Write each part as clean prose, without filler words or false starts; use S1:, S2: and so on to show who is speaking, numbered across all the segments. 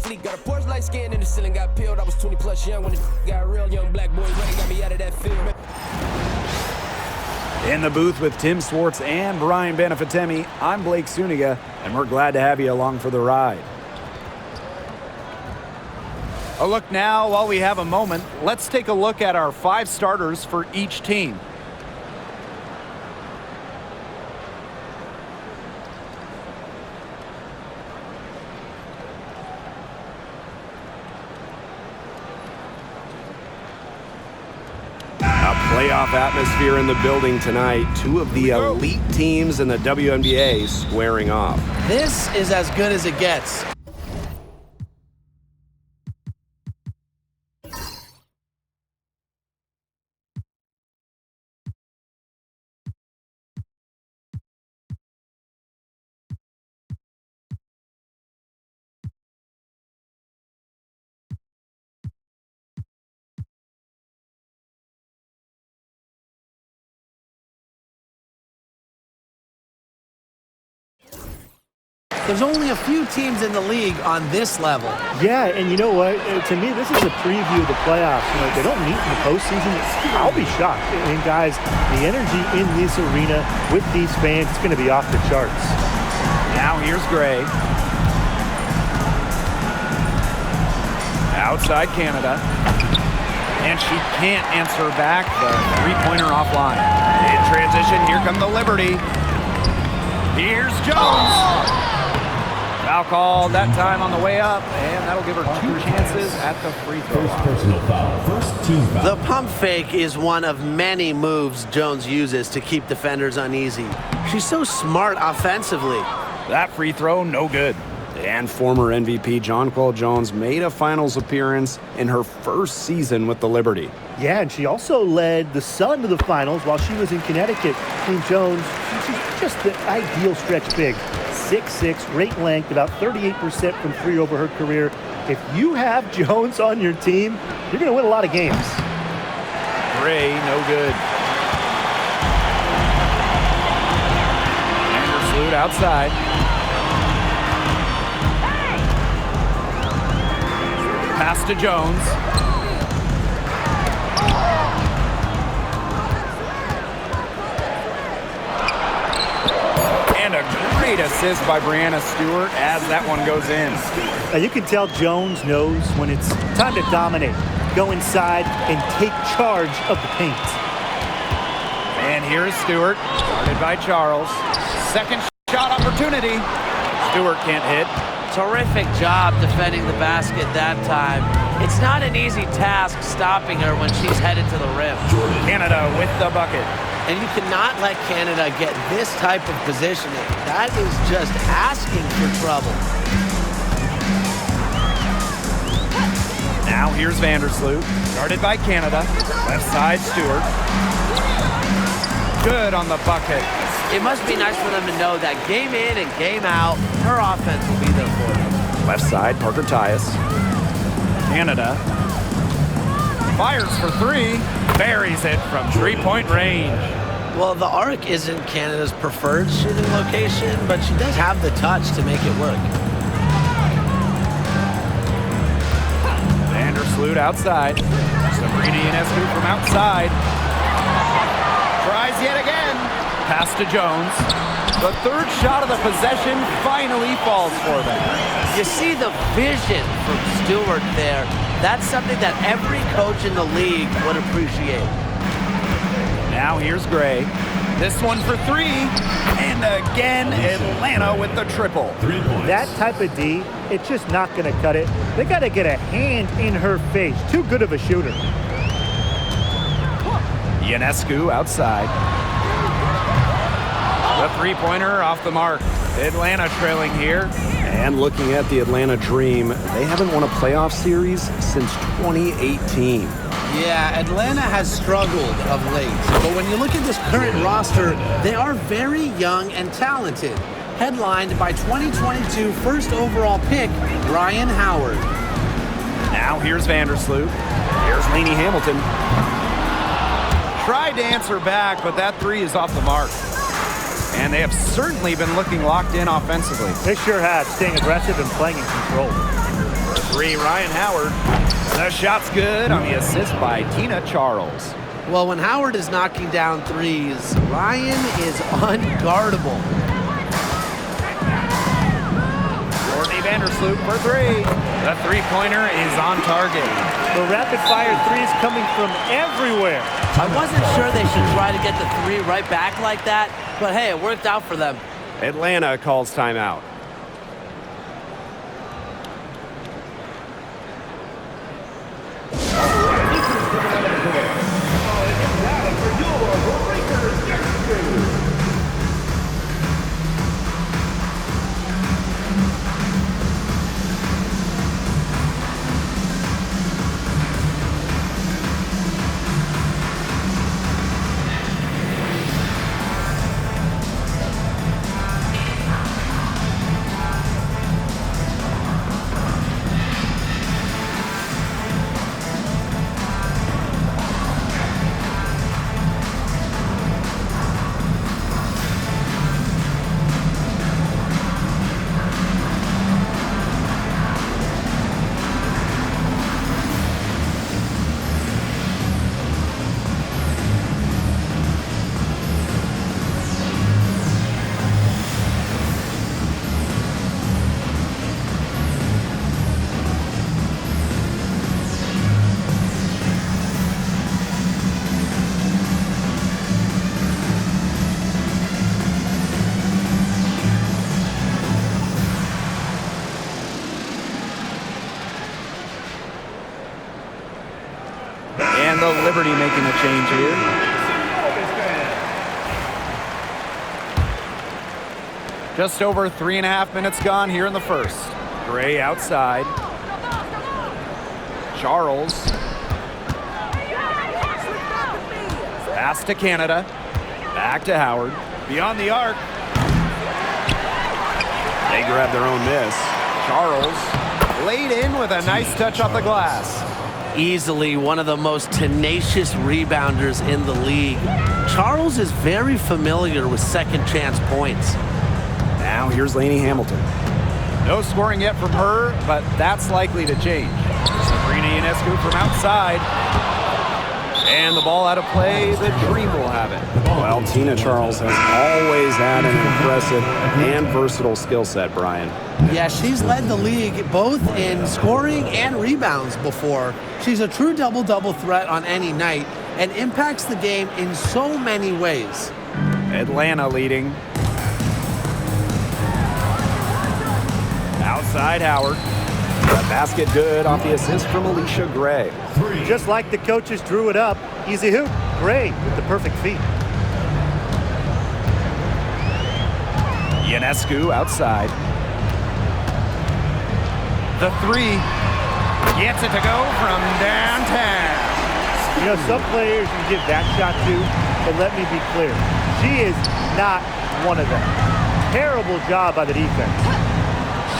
S1: fleet. Got a Porsche light skin in the ceiling, got peeled. I was 20 plus young when it got real. Young black boy running, got me out of that field.
S2: In the booth with Tim Swartz and Brian Benefatemi, I'm Blake Suniga, and we're glad to have you along for the ride. A look now, while we have a moment, let's take a look at our 5 starters for each team. Playoff atmosphere in the building tonight. 2 of the elite teams in the WNBA squaring off.
S3: This is as good as it gets. There's only a few teams in the league on this level.
S4: Yeah, and you know what? To me, this is a preview of the playoffs. You know, if they don't meet in the postseason, I'll be shocked. And guys, the energy in this arena with these fans, it's going to be off the charts.
S2: Now here's Gray. Outside Canada. And she can't answer back the three-pointer offline. In transition, here come the Liberty. Here's Jones. Foul call that time on the way up, and that'll give her 2 chances at the free throw line.
S5: Personal foul. First team foul.
S3: The pump fake is one of many moves Jones uses to keep defenders uneasy. She's so smart offensively.
S2: That free throw, no good. And former MVP Jonquel Jones made a finals appearance in her first season with the Liberty.
S4: Yeah, and she also led the Sun to the finals while she was in Connecticut. Queen Jones, she's just the ideal stretch big. 6'6", great length, about 38% from 3 over her career. If you have Jones on your team, you're going to win a lot of games.
S2: Gray, no good. Vandersloot outside. Pass to Jones. And a great assist by Brianna Stewart as that one goes in.
S4: Now you can tell Jones knows when it's time to dominate, go inside, and take charge of the paint.
S2: And here is Stewart, guarded by Charles. Second shot opportunity. Stewart can't hit.
S3: Terrific job defending the basket that time. It's not an easy task stopping her when she's headed to the rim.
S2: Canada with the bucket.
S3: And you cannot let Canada get this type of positioning. That is just asking for trouble.
S2: Now here's Vandersloot, guarded by Canada. Left side, Stewart. Good on the bucket.
S3: It must be nice for them to know that game in and game out, her offense will be there for them.
S2: Left side, Parker Tyus. Canada fires for 3, buries it from 3-point range.
S3: Well, the arc isn't Canada's preferred shooting location, but she does have the touch to make it work.
S2: Vandersloot outside. Sabrina Ionescu from outside. Tries yet again. Pass to Jones. The 3rd shot of the possession finally falls for them.
S3: You see the vision from Stewart there. That's something that every coach in the league would appreciate.
S2: Now here's Gray. This one for 3. And again, Atlanta with the triple.
S5: 3 points.
S4: That type of D, it's just not going to cut it. They got to get a hand in her face. Too good of a shooter.
S2: Ionescu outside. The 3-pointer off the mark. Atlanta trailing here. And looking at the Atlanta Dream, they haven't won a playoff series since 2018.
S3: Yeah, Atlanta has struggled of late. But when you look at this current roster, they are very young and talented. Headlined by 2022 first overall pick, Ryan Howard.
S2: Now here's Vandersloot. Here's Lainey Hamilton. Tried to answer back, but that 3 is off the mark. And they have certainly been looking locked in offensively.
S4: They sure have, staying aggressive and playing in control.
S2: 3, Ryan Howard. The shot's good on the assist by Tina Charles.
S3: Well, when Howard is knocking down threes, Ryan is unguardable.
S2: Courtney Vandersloot for 3. The three-pointer is on target.
S4: The rapid-fire threes coming from everywhere.
S6: I wasn't sure they should try to get the 3 right back like that, but hey, it worked out for them.
S2: Atlanta calls timeout. And the Liberty making a change here. Just over 3.5 minutes gone here in the first. Gray outside. Charles. Pass to Canada. Back to Howard. Beyond the arc. They grab their own miss. Charles laid in with a nice touch off the glass.
S6: Easily one of the most tenacious rebounders in the league. Charles is very familiar with second chance points.
S2: Now here's Lainey Hamilton. No scoring yet from her, but that's likely to change. Sabrina Ionescu from outside. And the ball out of play, the Dream will have it. Well, Tina Charles has always had an impressive and versatile skill set, Brian.
S3: Yeah, she's led the league both in scoring and rebounds before. She's a true double-double threat on any night and impacts the game in so many ways.
S2: Atlanta leading. Outside Howard. The basket good off the assist from Alicia Gray.
S4: Just like the coaches drew it up, easy hoop. Gray with the perfect feet.
S2: Ionescu outside. The 3 gets it to go from downtown.
S4: You know, some players you give that shot to, but let me be clear, she is not one of them. Terrible job by the defense.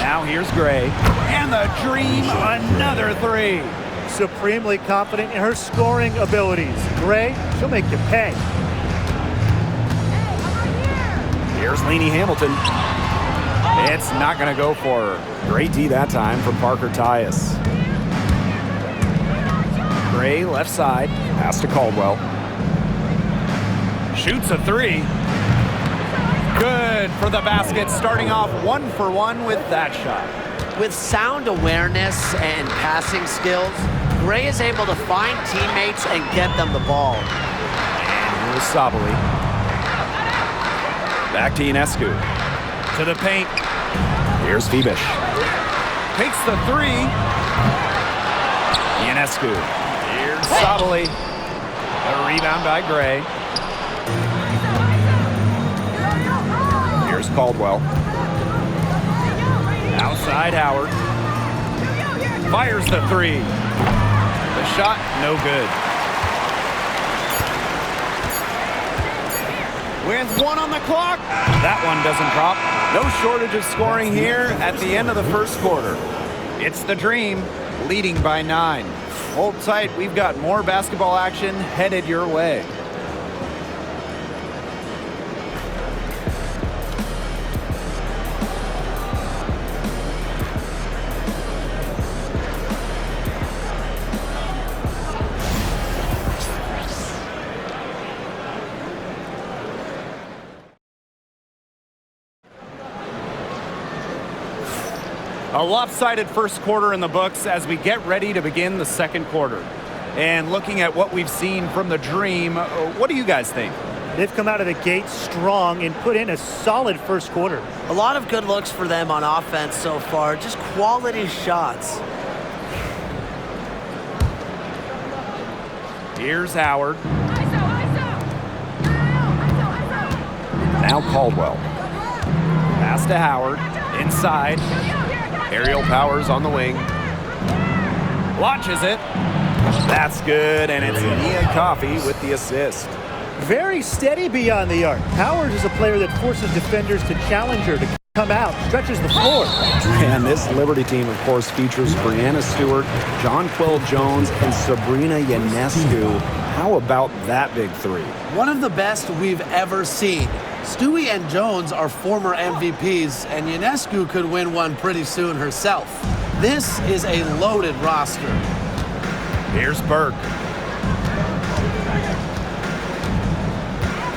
S2: Now here's Gray, and the Dream, another 3.
S4: Supremely confident in her scoring abilities. Gray, she'll make you pay.
S2: Here's Lainey Hamilton. It's not going to go for her. Great D that time from Parker Tyus. Gray left side, pass to Caldwell. Shoots a 3. Good for the basket, starting off 1 for 1 with that shot.
S6: With sound awareness and passing skills, Gray is able to find teammates and get them the ball.
S2: And here's Sabali. Back to Ionescu. To the paint. Here's Fibish. Takes the 3. Ionescu. Here's Sabali. The rebound by Gray. Here's Caldwell. Outside Howard. Fires the 3. The shot, no good. With 1 on the clock. That one doesn't drop. No shortage of scoring here at the end of the first quarter. It's the Dream leading by 9. Hold tight, we've got more basketball action headed your way. A lopsided first quarter in the books as we get ready to begin the second quarter. And looking at what we've seen from the Dream, what do you guys think?
S4: They've come out of the gate strong and put in a solid first quarter.
S6: A lot of good looks for them on offense so far, just quality shots.
S2: Here's Howard. Now Caldwell. Pass to Howard. Inside. Aerial powers on the wing. Launches it. That's good, and it's Nia Coffey with the assist.
S4: Very steady beyond the arc. Howard is a player that forces defenders to challenge her, to come out, stretches the floor.
S2: And this Liberty team, of course, features Brianna Stewart, Jonquel Jones, and Sabrina Ionescu. How about that big three?
S3: One of the best we've ever seen. Stewie and Jones are former MVPs, and Ionescu could win one pretty soon herself. This is a loaded roster.
S2: Here's Burke.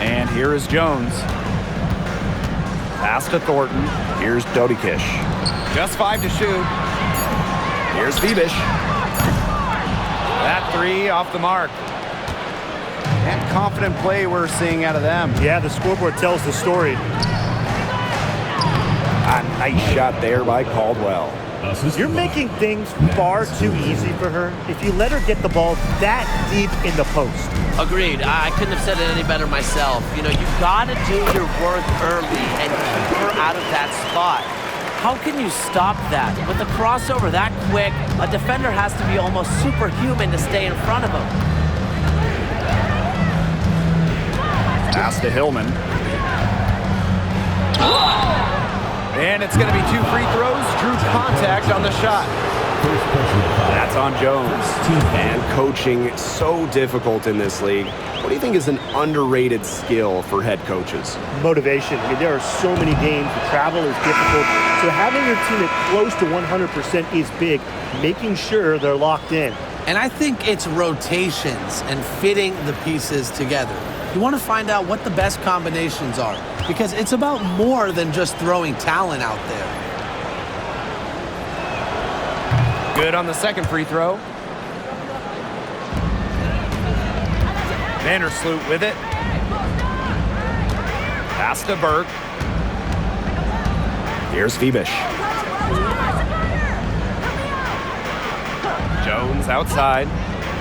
S2: And here is Jones. Pass to Thornton. Here's Dodikish. Just 5 to shoot. Here's Phoebish. That three off the mark. And confident play we're seeing out of them.
S4: Yeah, the scoreboard tells the story.
S2: A nice shot there by Caldwell.
S4: You're making things far too easy for her if you let her get the ball that deep in the post.
S6: Agreed. I couldn't have said it any better myself. You know, you've got to do your work early and keep her out of that spot. How can you stop that? With a crossover that quick, a defender has to be almost superhuman to stay in front of him.
S2: Pass to Hillman. And it's going to be 2 free throws. Drew contact on the shot. That's on Jones.
S7: And coaching so difficult in this league. What do you think is an underrated skill for head coaches?
S4: Motivation. I mean, there are so many games. The travel is difficult. So having your team at close to 100% is big, making sure they're locked in.
S3: And I think it's rotations and fitting the pieces together. You want to find out what the best combinations are, because it's about more than just throwing talent out there.
S2: Good on the second free throw. Vandersloot with it. Pass to Burke. Here's Phoebish. Jones outside.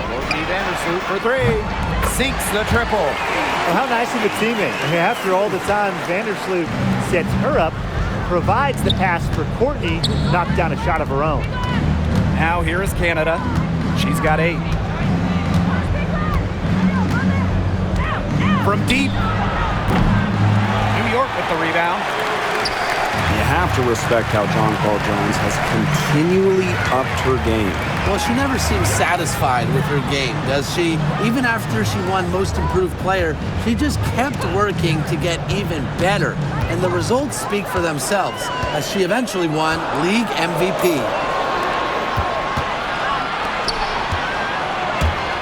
S2: Courtney Vandersloot for three. Sinks the triple.
S4: Well, how nice of a teammate. I mean, after all the time, Vandersloot sets her up, provides the pass for Courtney, knocked down a shot of her own.
S2: Now here is Canada. She's got 8. From deep. New York with the rebound.
S7: You have to respect how Jonquel Jones has continually upped her game.
S3: Well, she never seems satisfied with her game, does she? Even after she won Most Improved Player, she just kept working to get even better. And the results speak for themselves, as she eventually won League MVP.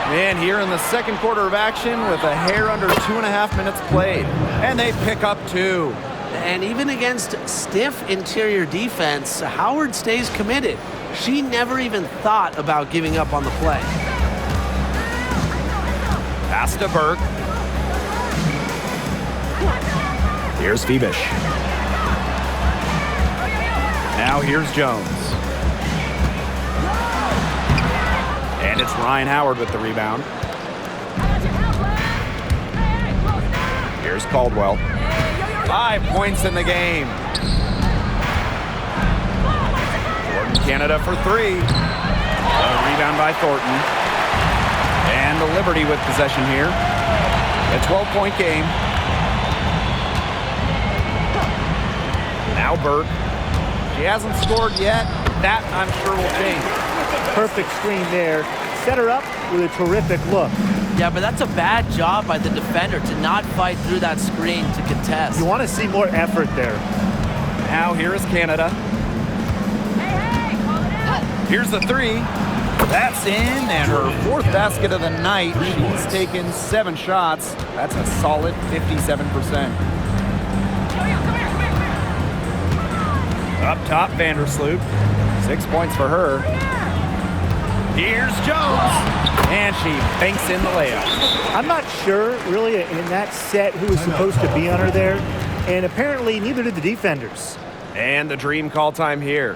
S2: And here in the second quarter of action with a hair under 2.5 minutes played. And they pick up 2.
S6: And even against stiff interior defense, Howard stays committed. She never even thought about giving up on the play.
S2: Pass to Burke. Here's Phoebish. Now here's Jones. And it's Ryan Howard with the rebound. Here's Caldwell. 5 points in the game. Thornton, Canada for 3. A rebound by Thornton. And the Liberty with possession here. A 12-point game. Now Burke. She hasn't scored yet. That, I'm sure, will change.
S4: Perfect screen there. Set her up with a terrific look.
S6: Yeah, but that's a bad job by the defender to not fight through that screen to contest.
S4: You want to see more effort there.
S2: Now here is Canada. Here's the 3. That's in, and her 4th basket of the night. She's taken 7 shots. That's a solid 57%. Up top, Vandersloot. 6 points for her. Here's Jones, and she banks in the layup.
S4: I'm not sure, really, in that set who was supposed to be on her there, and apparently neither did the defenders.
S2: And the Dream call time here.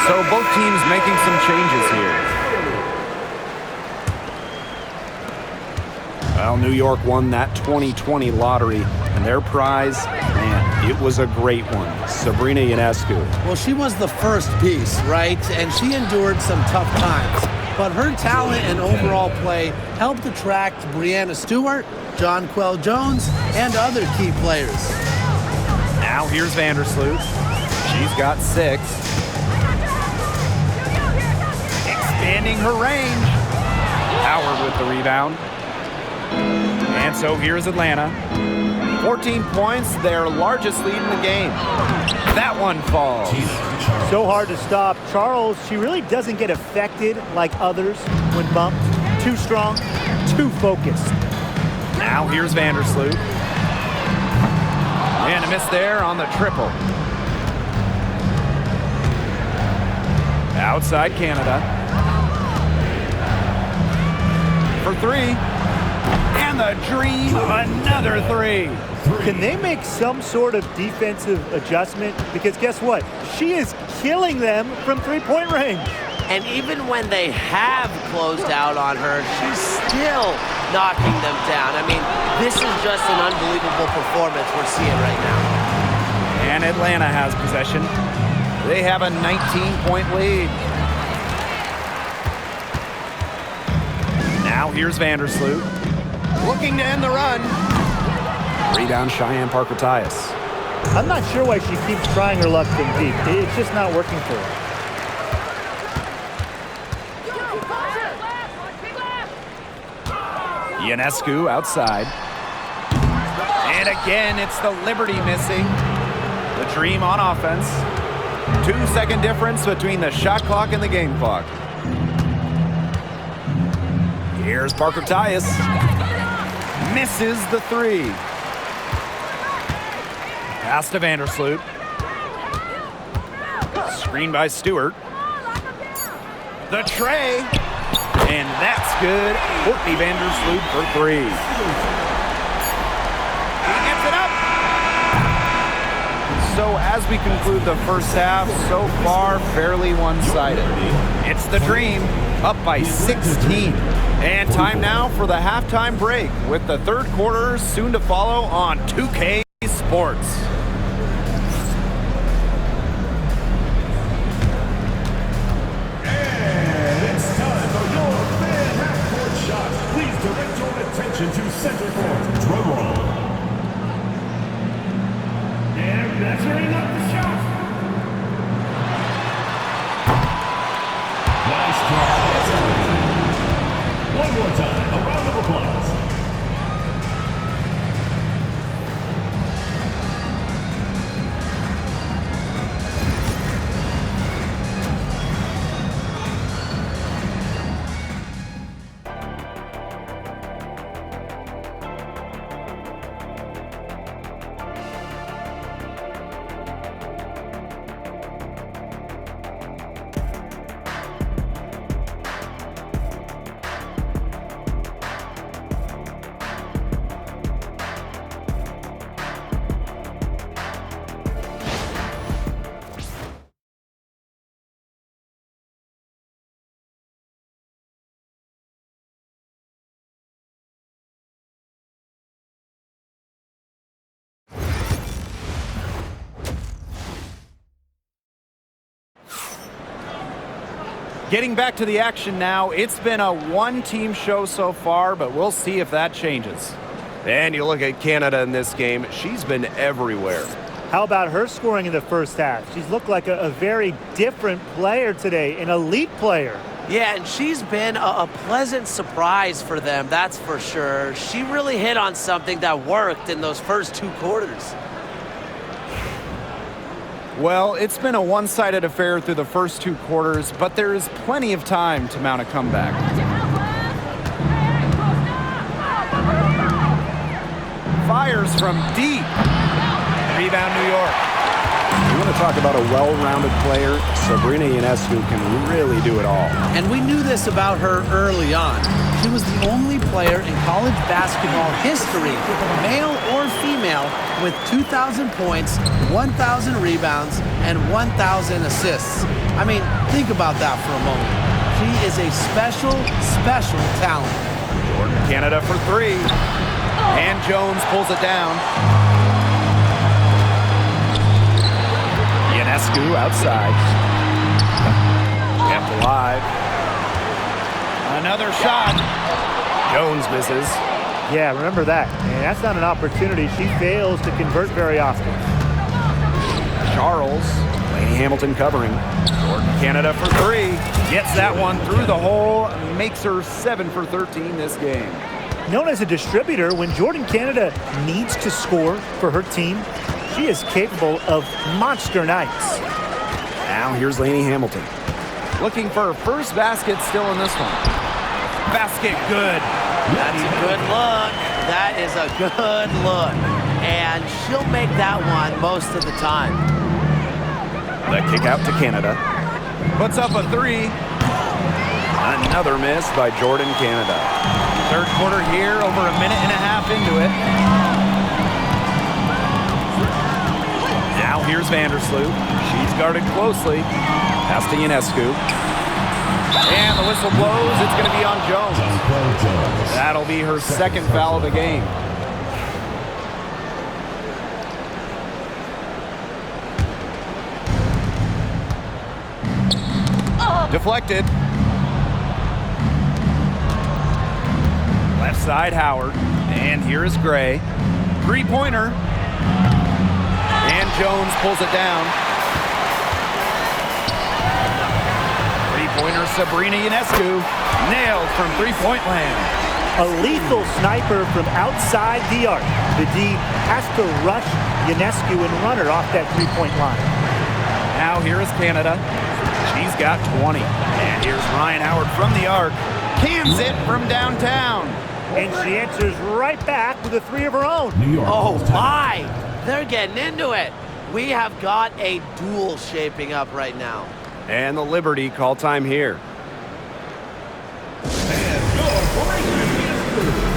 S2: So both teams making some changes here. Well, New York won that 2020 lottery, and their prize, man, it was a great one. Sabrina Ionescu.
S3: Well, she was the first piece, right? And she endured some tough times. But her talent and overall play helped attract Breanna Stewart, Jonquel Jones, and other key players.
S2: Now here's Vandersloot. She's got 6. Expanding her range. Howard with the rebound. And so here's Atlanta. 14 points, their largest lead in the game. That one falls.
S4: So hard to stop. Charles, she really doesn't get affected like others when bumped. Too strong, too focused.
S2: Now here's Vandersloot. And a miss there on the triple. Outside Canada. For 3. And the Dream, another 3.
S4: Can they make some sort of defensive adjustment? Because guess what? She is killing them from three-point range.
S6: And even when they have closed out on her, she's still knocking them down. I mean, this is just an unbelievable performance we're seeing right now.
S2: And Atlanta has possession. They have a 19-point lead. Now here's Vandersloot. Looking to end the run. Rebound Cheyenne Parker-Tyus.
S4: I'm not sure why she keeps trying her luck from deep. It's just not working for her.
S2: Ionescu outside. And again, it's the Liberty missing. The Dream on offense. 2-second difference between the shot clock and the game clock. Here's Parker-Tyus. Misses the 3. Pass to Vandersloot. Screen by Stewart. The tray. And that's good. Courtney Vandersloot for 3. He gets it up. So as we conclude the first half, so far fairly one-sided. It's the Dream up by 16. And time now for the halftime break with the third quarter soon to follow on 2K Sports.
S5: Attention to center court, drum roll. And measuring up the shot. Nice job. One more time, a round of applause.
S2: Getting back to the action now, it's been a one-team show so far, but we'll see if that changes.
S7: And you look at Canada in this game, she's been everywhere.
S4: How about her scoring in the first half? She's looked like a very different player today, an elite player.
S6: Yeah, and she's been a pleasant surprise for them, that's for sure. She really hit on something that worked in those first 2 quarters.
S2: Well, it's been a one-sided affair through the first 2 quarters, but there is plenty of time to mount a comeback. Fires from deep. Rebound, New York.
S7: You want to talk about a well-rounded player? Sabrina Ionescu can really do it all.
S3: And we knew this about her early on. She was the only player in college basketball history, male or female, with 2,000 points, 1,000 rebounds, and 1,000 assists. I mean, think about that for a moment. She is a special, special talent.
S2: Jordan Canada for 3. And Jones pulls it down. Ionescu outside. Kept alive. Another shot. Jones misses.
S4: Yeah, remember that. And that's not an opportunity she fails to convert very often.
S2: Charles.
S7: Laney Hamilton covering.
S2: Jordan Canada for 3. Gets that one through the hole. Makes her 7 for 13 this game.
S4: Known as a distributor, when Jordan Canada needs to score for her team, she is capable of monster nights.
S7: Now here's Laney Hamilton.
S2: Looking for her first basket still in this one. Basket good.
S6: That's a good look. That is a good look. And she'll make that one most of the time.
S2: The kick out to Canada. Puts up a 3. Another miss by Jordan Canada. Third quarter here, over a minute and a half into it. Now here's Vandersloot. She's guarded closely. Pass to Ionescu. And the whistle blows. It's going to be on Jones. That'll be her second foul of the game. Deflected. Left side, Howard. And here is Gray. 3-pointer. And Jones pulls it down. 3-pointer, Sabrina Ionescu. Nailed from 3-point land.
S4: A lethal sniper from outside the arc. The D has to rush Ionescu and run her off that 3-point line.
S2: Now here is Canada. She's got 20. And here's Ryan Howard from the arc. Cans it from downtown.
S4: And she answers right back with a 3 of her own.
S5: New York.
S6: Oh my! They're getting into it. We have got a duel shaping up right now.
S7: And the Liberty call time here.
S5: And your formation is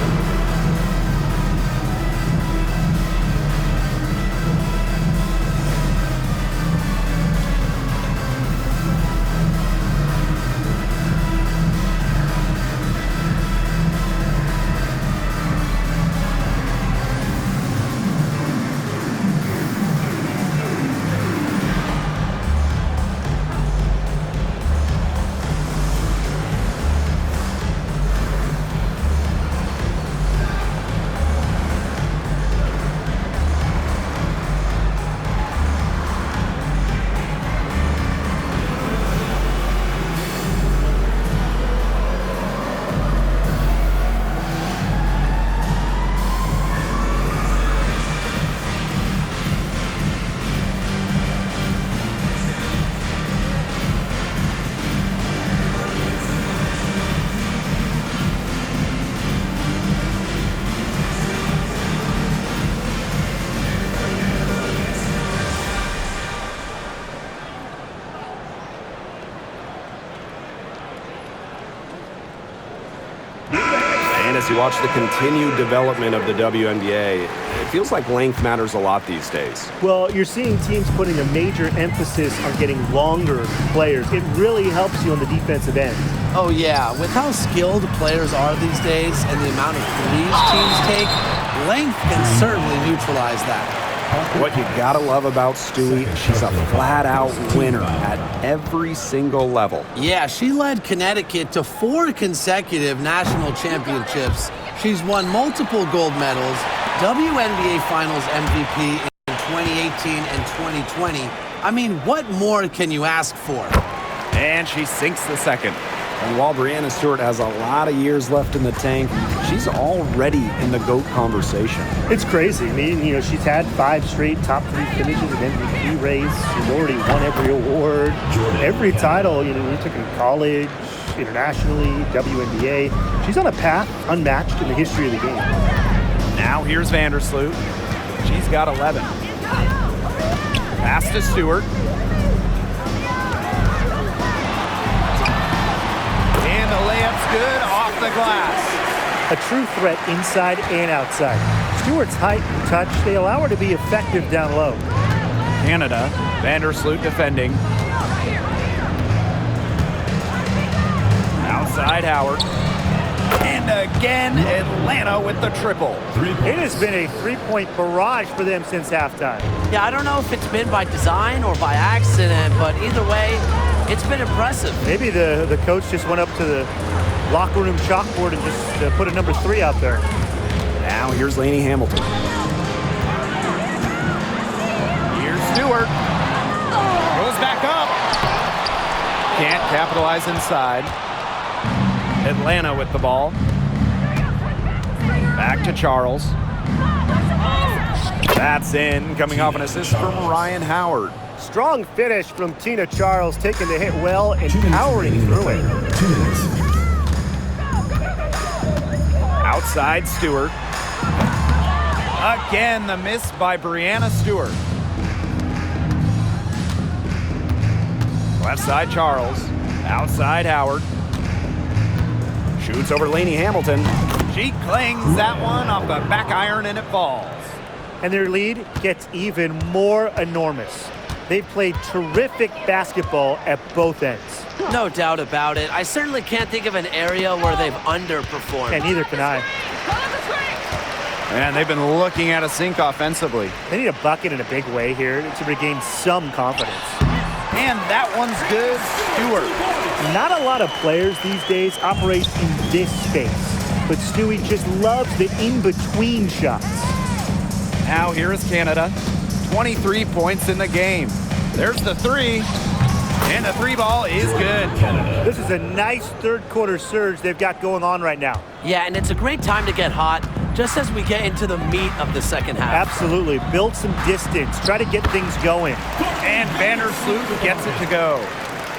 S7: And as you watch the continued development of the WNBA, it feels like length matters a lot these days.
S4: Well, you're seeing teams putting a major emphasis on getting longer players. It really helps you on the defensive end.
S3: Oh yeah, with how skilled players are these days and the amount of threes teams take, length can certainly neutralize that.
S7: What you gotta love about Stewie, she's a flat-out winner at every single level.
S3: Yeah, she led Connecticut to 4 consecutive national championships. She's won multiple gold medals, WNBA Finals MVP in 2018 and 2020. I mean, what more can you ask for?
S2: And she sinks the second.
S7: And while Breanna Stewart has a lot of years left in the tank, she's already in the GOAT conversation.
S4: It's crazy. I mean, she's had 5 straight top 3 finishes in MVP race. She's already won every award, every title. We took in college, internationally, WNBA. She's on a path unmatched in the history of the game.
S2: Now here's Vandersloot. She's got 11. Pass to Stewart. And the layup's good off the glass.
S4: A true threat inside and outside. Stewart's height and touch, they allow her to be effective down low.
S2: Canada, Vandersloot defending. Outside Howard. And again, Atlanta with the triple.
S4: It has been a 3-point barrage for them since halftime.
S6: Yeah, I don't know if it's been by design or by accident, but either way, it's been impressive.
S4: Maybe the coach just went up to the locker room chalkboard and just put a number 3 out there.
S7: Now here's Lainey Hamilton.
S2: Here's Stewart. Goes back up. Can't capitalize inside. Atlanta with the ball. Back to Charles. That's in, coming off an assist from Ryan Howard.
S4: Strong finish from Tina Charles, taking the hit well and powering through it.
S2: Outside Stewart. Again, the miss by Breanna Stewart. Left side Charles. Outside Howard.
S7: Shoots over Lainey Hamilton.
S2: She clings that one off the back iron and it falls.
S4: And their lead gets even more enormous. They've played terrific basketball at both ends.
S6: No doubt about it. I certainly can't think of an area where they've underperformed.
S4: And neither can I.
S2: And they've been looking at a sink offensively.
S4: They need a bucket in a big way here to regain some confidence.
S2: And that one's good, Stewart.
S4: Not a lot of players these days operate in this space, but Stewie just loves the in-between shots.
S2: Now here is Canada. 23 points in the game. There's the 3, and the 3 ball is good.
S4: This is a nice third quarter surge they've got going on right now.
S6: Yeah, and it's a great time to get hot, just as we get into the meat of the second half.
S4: Absolutely. Build some distance. Try to get things going.
S2: And Vandersloot gets it to go.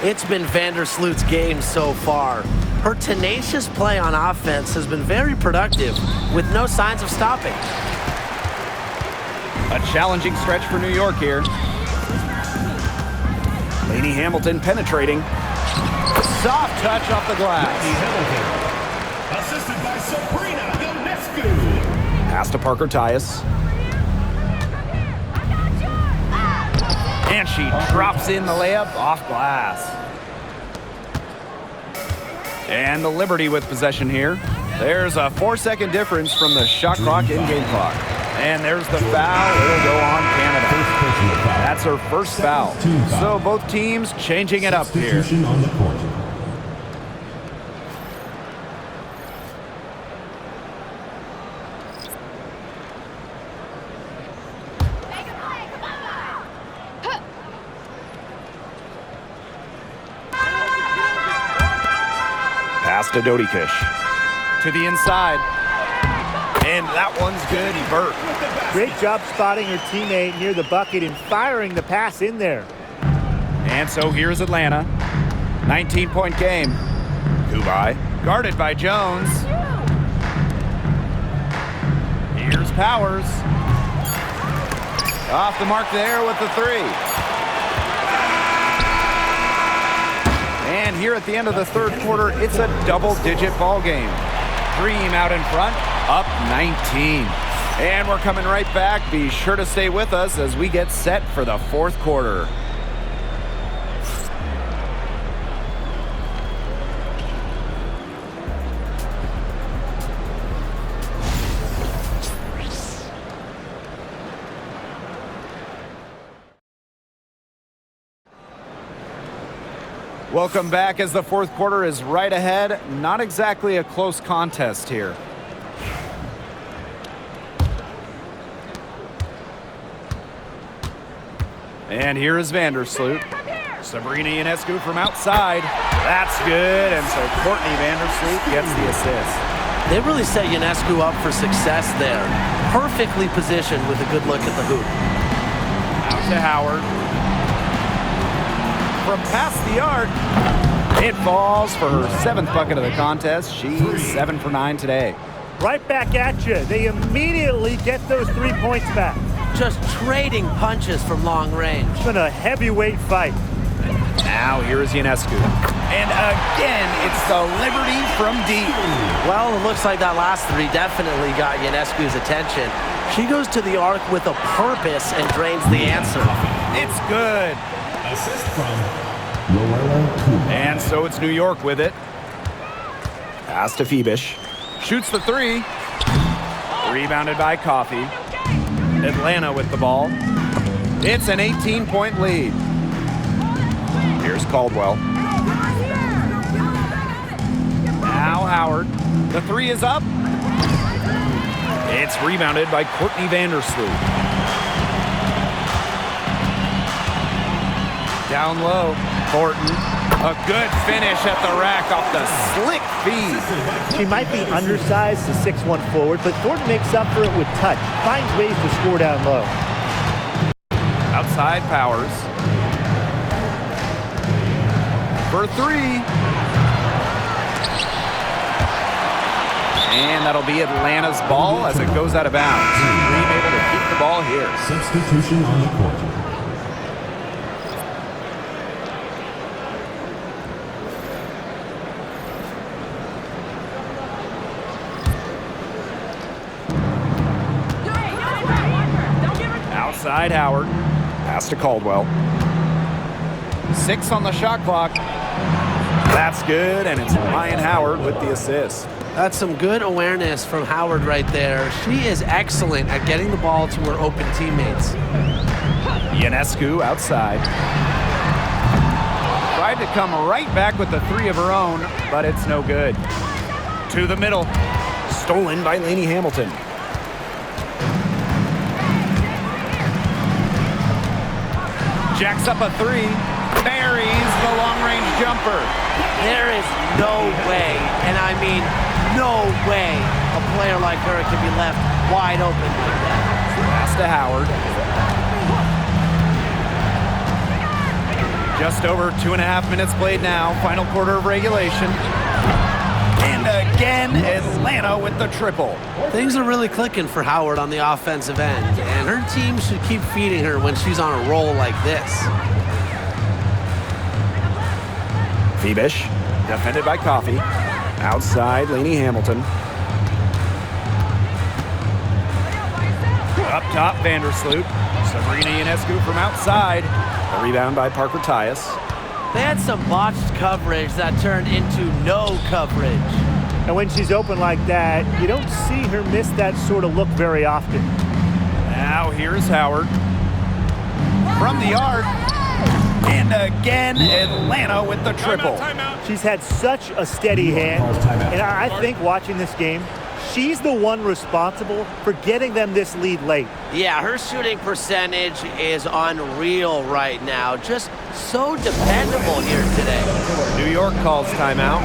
S6: It's been Vandersloot's game so far. Her tenacious play on offense has been very productive, with no signs of stopping.
S2: A challenging stretch for New York here.
S7: Lainey Hamilton penetrating.
S2: Soft touch off the glass.
S5: Hamilton, assisted by Sabrina Ionescu.
S7: Pass to Parker Tyus.
S2: And she drops in the layup off glass. And the Liberty with possession here. There's a 4-second difference from the shot clock and game clock. And there's the foul. It'll go on Canada. That's her first foul. So both teams changing it up here.
S5: On the court.
S7: Pass to Dodikish.
S2: To the inside. And that one's good, Burt.
S4: Great job spotting her teammate near the bucket and firing the pass in there.
S2: And so here's Atlanta. 19-point game. Kubai, guarded by Jones. Here's Powers. Off the mark there with the 3. And here at the end of the third quarter, it's a double-digit ball game. Dream out in front, up 19. And we're coming right back. Be sure to stay with us as we get set for the fourth quarter. Welcome back as the fourth quarter is right ahead. Not exactly a close contest here. And here is Vandersloot. Sabrina Ionescu from outside. That's good, and so Courtney Vandersloot gets the assist.
S6: They really set Ionescu up for success there. Perfectly positioned with a good look at the hoop.
S2: Out to Howard. From past the arc, it falls for her 7th bucket of the contest. She's 7 for 9 today.
S4: Right back at you. They immediately get those 3 points back.
S6: Just trading punches from long range.
S4: It's been a heavyweight fight.
S2: Now here is Ionescu. And again, it's the Liberty from deep.
S6: Well, it looks like that last three definitely got Ionescu's attention. She goes to the arc with a purpose and drains the answer.
S2: It's good.
S5: Assist from Luella.
S2: And so it's New York with it. Pass to Phoebish. Shoots the three. Rebounded by Coffey. Atlanta with the ball. It's an 18-point lead. Here's Caldwell. Now Howard. The three is up. It's rebounded by Courtney Vandersloot. Down low, Thornton. A good finish at the rack off the slick feed.
S4: She might be undersized to 6'1" forward, but Thornton makes up for it with touch. Finds ways to score down low.
S2: Outside Powers. For three. And that'll be Atlanta's ball as it goes out of bounds. Green able to keep the ball here.
S5: Substitution on the court.
S2: Outside Howard. Pass to Caldwell. 6 on the shot clock. That's good, and it's Ryan Howard with the assist.
S6: That's some good awareness from Howard right there. She is excellent at getting the ball to her open teammates.
S2: Ionescu outside. Tried to come right back with the three of her own, but it's no good. To the middle. Stolen by Lainey Hamilton. Jacks up a three. Buries the long-range jumper.
S6: There is no way, and I mean no way, a player like her can be left wide open like that.
S2: Pass to Howard. Just over 2.5 minutes played now. Final quarter of regulation. And again, Atlanta with the triple.
S6: Things are really clicking for Howard on the offensive end, and her team should keep feeding her when she's on a roll like this.
S2: Phoebish, defended by Coffey. Outside, Lainey Hamilton. Up top, Vandersloot. Sabrina Ionescu from outside. A rebound by Parker Tyus.
S6: They had some botched coverage that turned into no coverage.
S4: And when she's open like that, you don't see her miss that sort of look very often.
S2: Now here's Howard. From the arc. And again, Atlanta with the triple.
S4: She's had such a steady hand, and I think watching this game, she's the one responsible for getting them this lead late.
S6: Yeah, her shooting percentage is unreal right now. Just so dependable here today.
S2: New York calls timeout.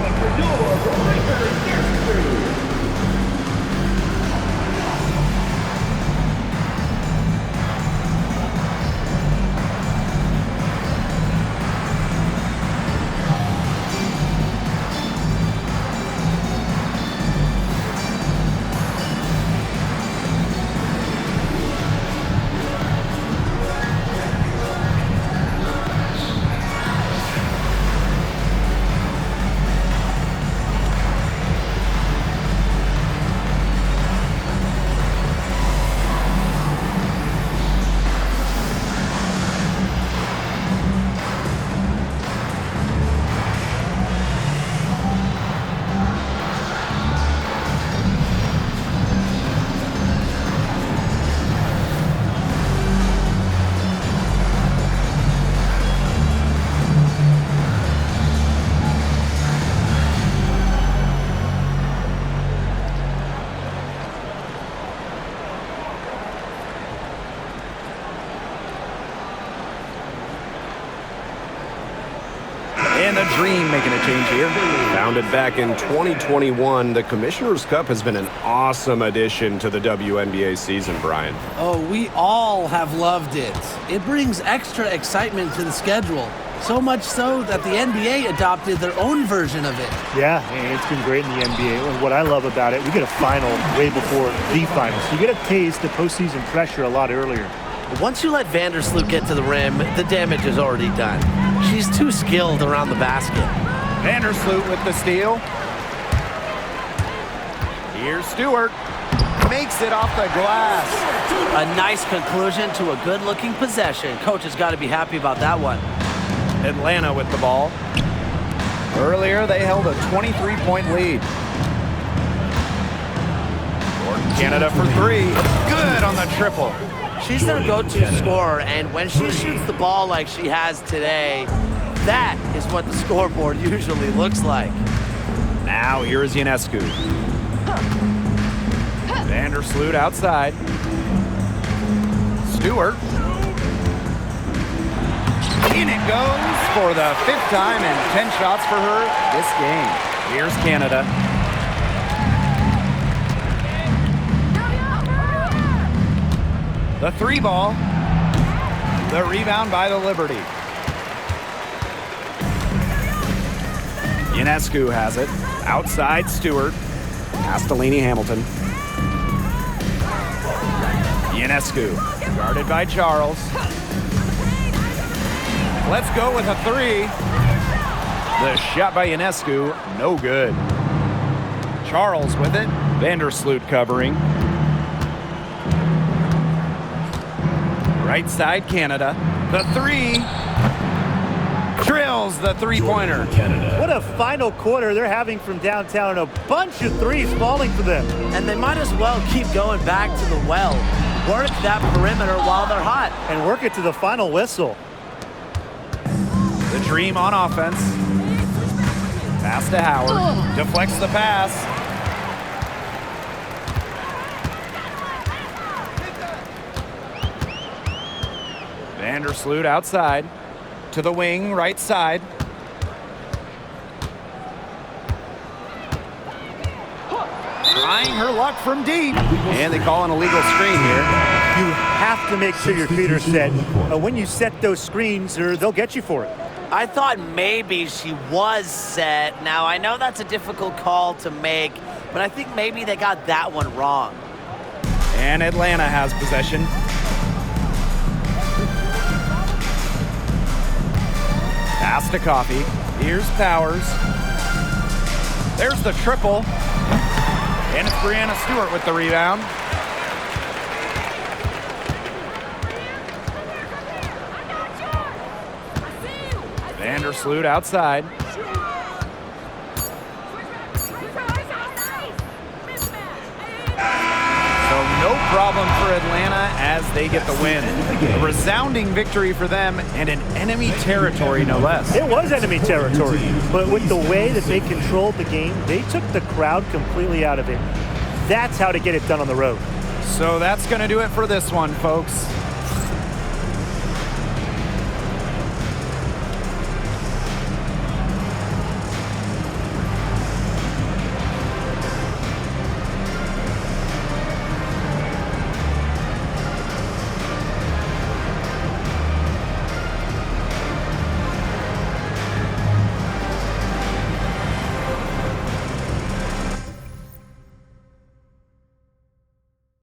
S2: And the Dream making a change here.
S7: Founded back in 2021, the Commissioner's Cup has been an awesome addition to the WNBA season, Brian.
S3: Oh, we all have loved it. It brings extra excitement to the schedule. So much so that the NBA adopted their own version of it.
S4: Yeah, and it's been great in the NBA. And what I love about it, we get a final way before the finals. So you get a taste of postseason pressure a lot earlier.
S6: Once you let Vandersloot get to the rim, the damage is already done. She's too skilled around the basket.
S2: Vandersloot with the steal. Here's Stewart. Makes it off the glass.
S6: A nice conclusion to a good-looking possession. Coach has got to be happy about that one.
S2: Atlanta with the ball. Earlier, they held a 23-point lead. Canada for three. Good on the triple.
S6: She's their go-to scorer, and when she shoots the ball like she has today, that is what the scoreboard usually looks like.
S2: Now here is Ionescu. Vandersloot outside. Stewart. In it goes for the 5th time and 10 shots for her this game. Here's Canada. The 3 ball. The rebound by the Liberty. Ionescu has it. Outside Stewart. Castellini Hamilton. Ionescu. Guarded by Charles. Let's go with a 3. The shot by Ionescu, no good. Charles with it. Vandersloot covering. Right side, Canada. The 3. Drills the three-pointer.
S4: What a final quarter they're having from downtown. A bunch of threes falling for them.
S6: And they might as well keep going back to the well. Work that perimeter while they're hot.
S4: And work it to the final whistle.
S2: The Dream on offense. Pass to Howard. Deflects the pass. Vandersloot outside. To the wing, right side. Trying her luck from deep. And they call an illegal screen here.
S4: You have to make sure your feet are set. When you set those screens, they'll get you for it.
S6: I thought maybe she was set. Now, I know that's a difficult call to make, but I think maybe they got that one wrong.
S2: And Atlanta has possession. Pass to Coffey. Here's Powers. There's the triple. And it's Brianna Stewart with the rebound. Vandersloot outside. So no problem for Atlanta as they get the win. A resounding victory for them and in enemy territory, no less.
S4: It was enemy territory, but with the way that they controlled the game, they took the crowd completely out of it. That's how to get it done on the road.
S2: So that's going to do it for this one, folks.